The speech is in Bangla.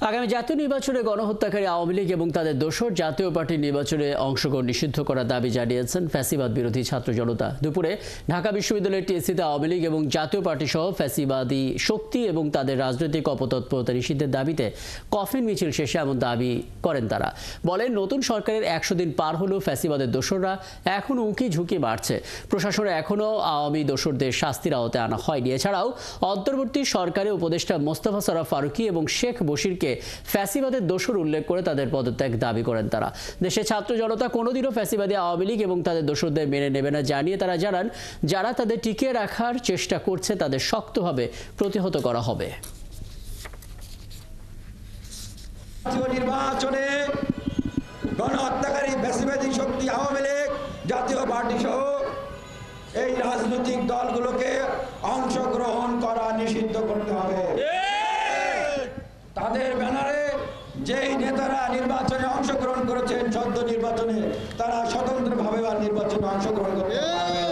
আগামী জাতীয় নির্বাচনে গণহত্যাকারী আওয়ামী লীগ এবং তাদের দোসর জাতীয় পার্টির নির্বাচনে অংশগ্রহণ নিষিদ্ধ করার দাবি জানিয়েছেন ফ্যাসিবাদ বিরোধী ছাত্র জনতা। দুপুরে ঢাকা বিশ্ববিদ্যালয়ের টিএসসিতে আওয়ামী লীগ এবং জাতীয় পার্টি সহ ফ্যাসিবাদী শক্তি এবং তাদের রাজনৈতিক অপতৎপরতা নিষিদ্ধের দাবিতে কফিন মিছিল শেষে এমন দাবি করেন তারা। বলেন, নতুন সরকারের 100 দিন পার হলেও ফ্যাসিবাদের দোসররা এখনও উঁকি ঝুঁকি বাড়ছে। প্রশাসনে এখনও আওয়ামী দোসরদের শাস্তির আওতায় আনা হয়নি। এছাড়াও অন্তর্বর্তী সরকারের উপদেষ্টা মোস্তফা সরোয়ার ফারুকী এবং শেখ বশিরকে ফ্যাসিবাদের দোসর উল্লেখ করে তাদের পদত্যাগ দাবি করেন তারা। দেশের ছাত্র জনতা কোনোদিনও ফ্যাসিবাদী আওয়ামী লীগ এবং তাদের দোসরদের মেনে নেবে না জানিয়ে তারা জানান, যারা তাদের টিকিয়ে রাখার চেষ্টা করছে তাদের শক্তভাবে প্রতিহত করা হবে। নির্বাচনে গণহত্যাকারী ফ্যাসিবাদী শক্তি আওয়ামী লীগ, জাতীয় পার্টি সহ এই রাজনৈতিক দলগুলোকে অংশগ্রহণ করা নিষিদ্ধ করতে হবে। তাদের ব্যানারে যেই নেতারা নির্বাচনে অংশগ্রহণ করেছেন, সদ্য নির্বাচনে, তারা স্বতন্ত্রভাবে নির্বাচনে অংশগ্রহণ করতে পারবে।